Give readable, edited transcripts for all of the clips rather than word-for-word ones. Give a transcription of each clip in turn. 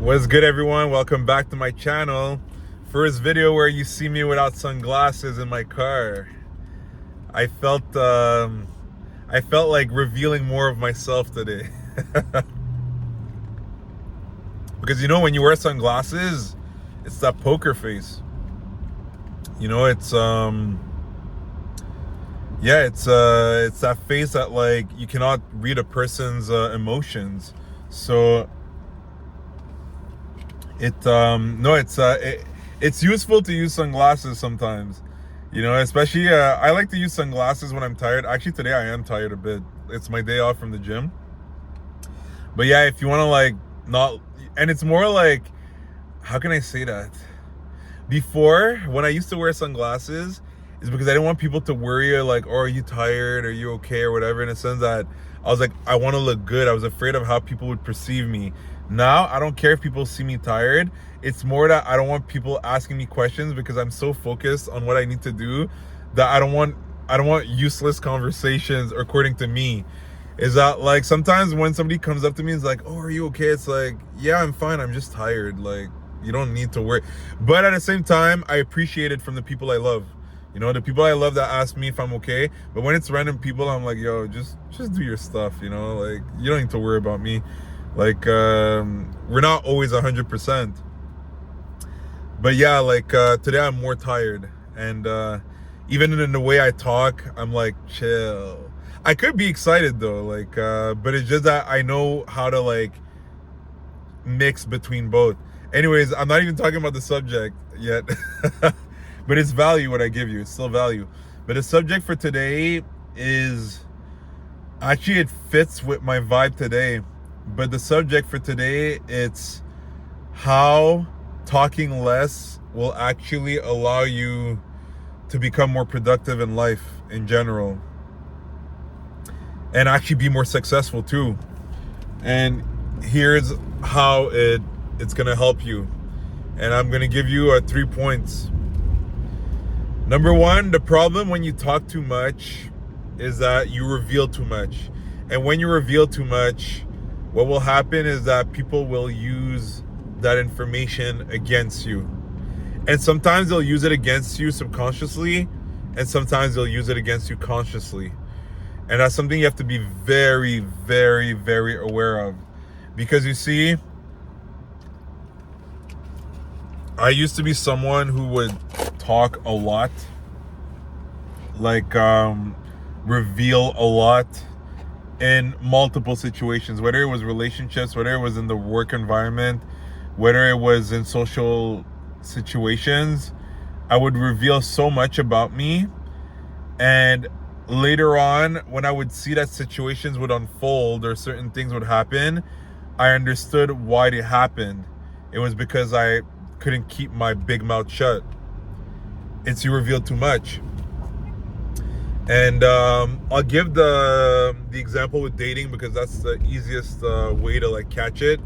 What's good, everyone? Welcome back to my channel. First video where you see me without sunglasses in my car. I felt like revealing more of myself today. Because when you wear sunglasses, it's that poker face. It's it's that face that like you cannot read a person's emotions. So it's useful to use sunglasses sometimes, especially I like to use sunglasses when I'm tired. Actually, today I am tired a bit. It's my day off from the gym. But yeah, if you want to like not, and it's more like, how can I say that? Before, when I used to wear sunglasses, is because I didn't want people to worry, like, oh, are you tired? Are you okay? Or whatever, in a sense that I was like, I want to look good. I was afraid of how people would perceive me. Now, I don't care if people see me tired. It's more that I don't want people asking me questions because I'm so focused on what I need to do that I don't want useless conversations, according to me. Is that like sometimes when somebody comes up to me and is like, oh, are you okay? It's like, yeah, I'm fine. I'm just tired. Like, you don't need to worry. But at the same time, I appreciate it from the people I love. The people I love that ask me if I'm okay. But when it's random people, I'm like, yo, just do your stuff, like, you don't need to worry about me. Like, we're not always 100%. But yeah, like, today I'm more tired. And even in the way I talk, I'm like, chill. I could be excited though, like, but it's just that I know how to like mix between both. Anyways, I'm not even talking about the subject yet. But it's value what I give you. It's still value. But the subject for today is, actually it fits with my vibe today. But the subject for today, it's how talking less will actually allow you to become more productive in life in general. And actually be more successful too. And here's how it's gonna help you. And I'm gonna give you 3 points. Number one, the problem when you talk too much is that you reveal too much. And when you reveal too much, what will happen is that people will use that information against you. And sometimes they'll use it against you subconsciously, and sometimes they'll use it against you consciously. And that's something you have to be very, very, very aware of. Because you see, I used to be someone who would talk a lot, like reveal a lot in multiple situations, whether it was relationships, whether it was in the work environment, whether it was in social situations. I would reveal so much about me, and later on when I would see that situations would unfold or certain things would happen, I understood why they happened. It was because I couldn't keep my big mouth shut. It's you reveal too much. And I'll give the example with dating because that's the easiest way to like catch it.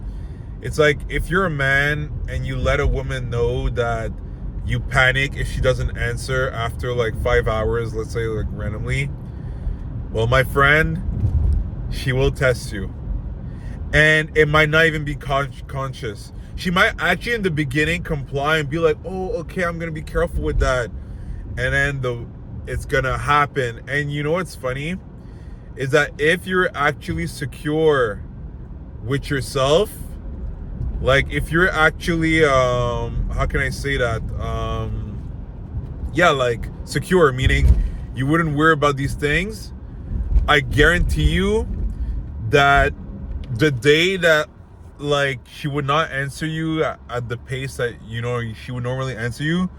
It's like if you're a man and you let a woman know that you panic if she doesn't answer after like 5 hours, let's say, like randomly, well, my friend, she will test you. And it might not even be conscious. She might actually in the beginning comply and be like, oh, okay, I'm going to be careful with that. And then it's going to happen. And you know what's funny? Is that if you're actually secure with yourself, like if you're actually, how can I say that? Like secure, meaning you wouldn't worry about these things. I guarantee you that the day that like she would not answer you at the pace that she would normally answer you,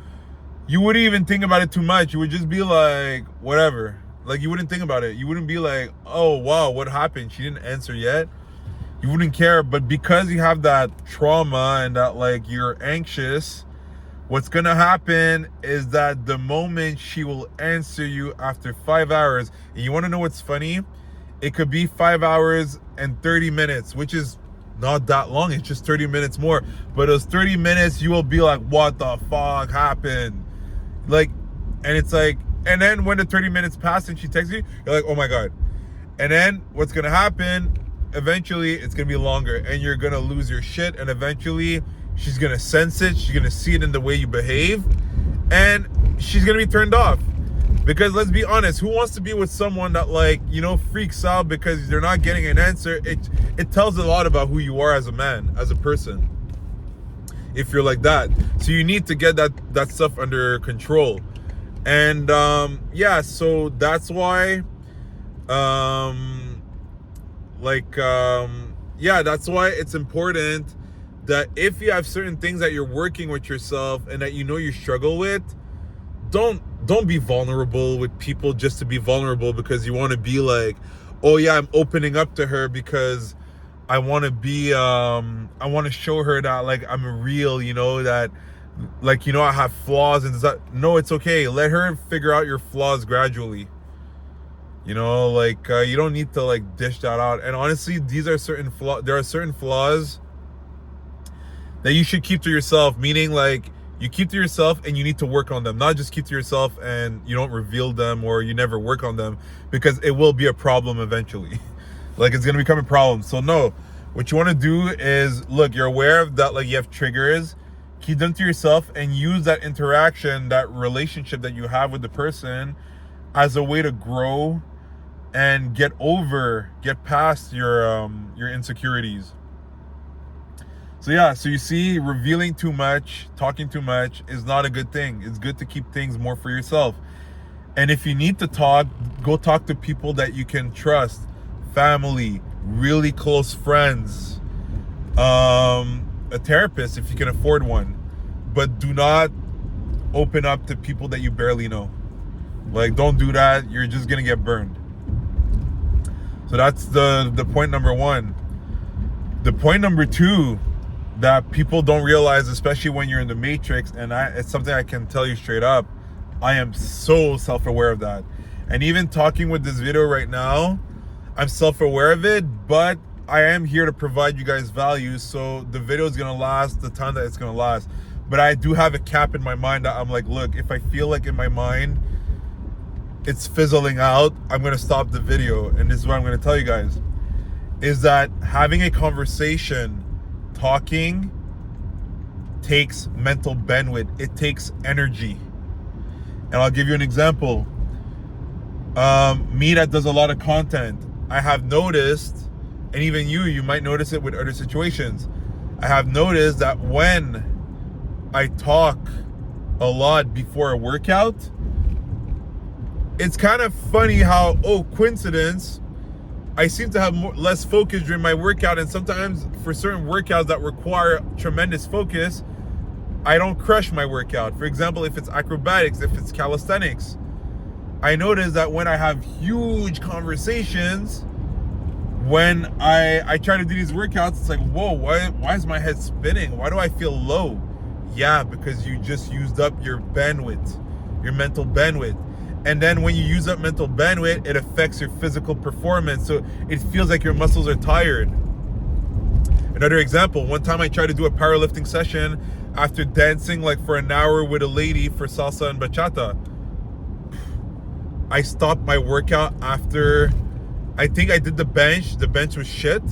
you wouldn't even think about it too much. You would just be like, whatever. Like, you wouldn't think about it. You wouldn't be like, oh wow, what happened? She didn't answer yet. You wouldn't care. But because you have that trauma and that like you're anxious, what's gonna happen is that the moment she will answer you after 5 hours, and you want to know what's funny? It could be 5 hours and 30 minutes, which is not that long. It's just 30 minutes more. But those 30 minutes, you will be like, what the fuck happened? Like, and it's like, and then when the 30 minutes pass and she texts you, you're like, oh my God. And then what's going to happen eventually it's gonna be longer, and you're gonna lose your shit, and eventually she's gonna sense it, she's gonna see it in the way you behave, and she's gonna be turned off. Because let's be honest, who wants to be with someone that, like, you know, freaks out because they're not getting an answer? It tells a lot about who you are as a man, as a person, if you're like that. So you need to get that stuff under control. And yeah, so that's why yeah, that's why it's important that if you have certain things that you're working with yourself and that you know you struggle with, don't be vulnerable with people just to be vulnerable, because you want to be like, oh yeah, I'm opening up to her because I want to be I want to show her that, like, I'm real, you know, that, like, you know, I have flaws and that. No, it's okay. Let her figure out your flaws gradually. You know, like, you don't need to, like, dish that out. And honestly, there are certain flaws that you should keep to yourself, meaning, like, you keep to yourself and you need to work on them, not just keep to yourself and you don't reveal them or you never work on them, because it will be a problem eventually. Like, it's gonna become a problem. So no, what you want to do is, look, you're aware of that, like, you have triggers, keep them to yourself and use that interaction, that relationship that you have with the person, as a way to grow and get past your insecurities. So yeah, so you see, revealing too much, talking too much is not a good thing. It's good to keep things more for yourself. And if you need to talk, go talk to people that you can trust, family, really close friends, a therapist if you can afford one. But do not open up to people that you barely know. Like, don't do that. You're just gonna get burned. So that's the point number one. The point number two that people don't realize, especially when you're in the matrix, and it's something I can tell you straight up, I am so self-aware of that. And even talking with this video right now, I'm self-aware of it, but I am here to provide you guys value. So the video is gonna last the time that it's gonna last. But I do have a cap in my mind that I'm like, look, if I feel like in my mind it's fizzling out, I'm gonna stop the video. And this is what I'm gonna tell you guys, is that having a conversation, talking, takes mental bandwidth. It takes energy. And I'll give you an example. Me that does a lot of content, I have noticed, and even you might notice it with other situations, I have noticed that when I talk a lot before a workout, it's kind of funny how, oh, coincidence, I seem to have less focus during my workout, and sometimes for certain workouts that require tremendous focus, I don't crush my workout. For example, if it's acrobatics, if it's calisthenics, I notice that when I have huge conversations, when I try to do these workouts, it's like, whoa, why is my head spinning? Why do I feel low? Yeah, because you just used up your bandwidth, your mental bandwidth. And then when you use up mental bandwidth, it affects your physical performance. So it feels like your muscles are tired. Another example, one time I tried to do a powerlifting session after dancing like for an hour with a lady for salsa and bachata. I stopped my workout after, I think I did the bench. The bench was shit.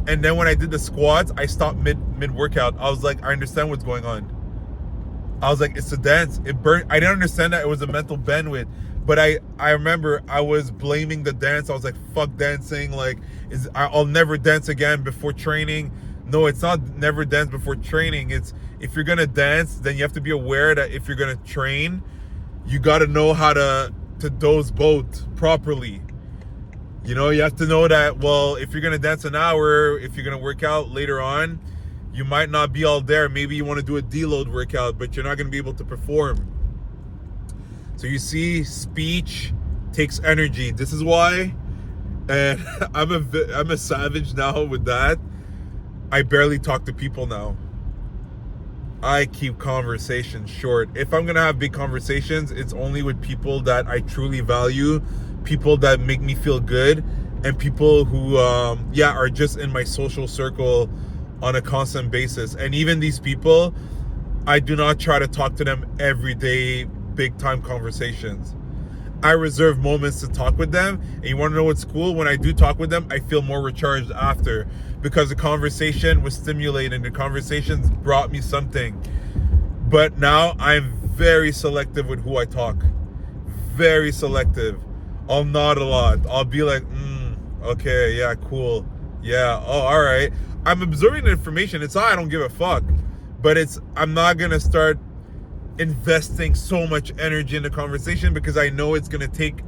And then when I did the squats, I stopped mid workout. I was like, I understand what's going on. I was like, it's a dance. It burned. I didn't understand that it was a mental bandwidth. But I remember I was blaming the dance. I was like, fuck dancing. Like, I'll never dance again before training. No, it's not never dance before training. It's, if you're gonna dance, then you have to be aware that if you're gonna train, you gotta know how to dose both properly. You know, you have to know that, well, if you're gonna dance an hour, if you're gonna work out later on, you might not be all there. Maybe you want to do a deload workout, but you're not going to be able to perform. So you see, speech takes energy. This is why, and I'm a savage now with that. I barely talk to people now. I keep conversations short. If I'm going to have big conversations, it's only with people that I truly value, people that make me feel good, and people who, are just in my social circle on a constant basis. And even these people, I do not try to talk to them every day, big time conversations. I reserve moments to talk with them. And you want to know what's cool? When I do talk with them, I feel more recharged after, because the conversation was stimulating. The conversations brought me something. But now I'm very selective with who I talk. Very selective. I'll nod a lot. I'll be like, okay, yeah, cool. Yeah, oh, all right. I'm absorbing the information. It's not I don't give a fuck. But I'm not going to start investing so much energy in the conversation, because I know it's going to take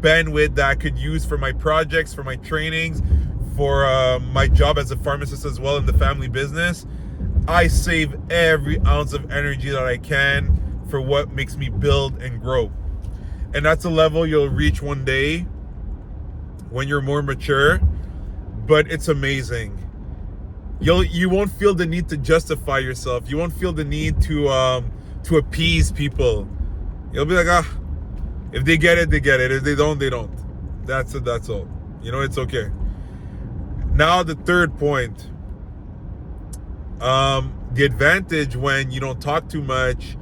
bandwidth that I could use for my projects, for my trainings, for my job as a pharmacist as well in the family business. I save every ounce of energy that I can for what makes me build and grow. And that's a level you'll reach one day when you're more mature, but it's amazing. You won't feel the need to justify yourself. You won't feel the need to appease people. You'll be like, if they get it, they get it. If they don't, they don't. That's it. That's all. It's okay. Now the third point. The advantage when you don't talk too much,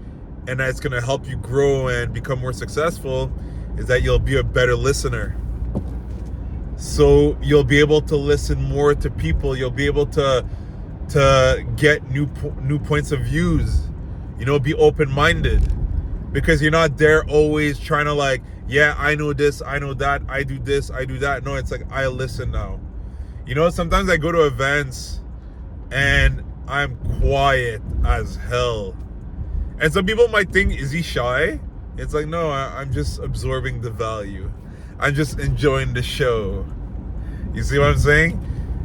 and that's going to help you grow and become more successful, is that you'll be a better listener. So you'll be able to listen more to people. You'll be able to get new points of views. Be open-minded, because you're not there always trying to like, yeah, I know this, I know that, I do this, I do that. No, it's like, I listen now. Sometimes I go to events and I'm quiet as hell. And some people might think, is he shy? It's like, no, I'm just absorbing the value. I'm just enjoying the show. You see what I'm saying?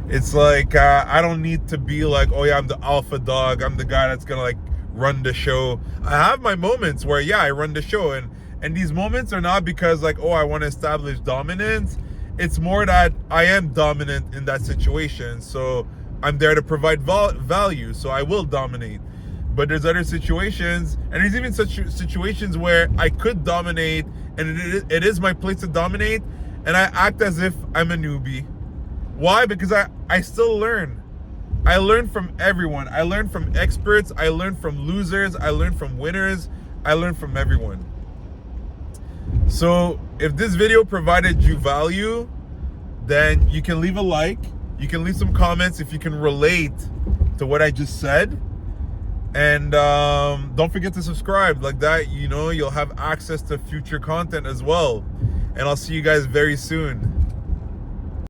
It's like, I don't need to be like, oh yeah, I'm the alpha dog. I'm the guy that's going to like run the show. I have my moments where, yeah, I run the show. And these moments are not because like, oh, I want to establish dominance. It's more that I am dominant in that situation. So I'm there to provide value. So I will dominate. But there's other situations, and there's even such situations where I could dominate, and it is my place to dominate, and I act as if I'm a newbie. Why? Because I still learn. I learn from everyone. I learn from experts. I learn from losers. I learn from winners. I learn from everyone. So if this video provided you value, then you can leave a like. You can leave some comments if you can relate to what I just said. And don't forget to subscribe. Like that, you'll have access to future content as well. And I'll see you guys very soon.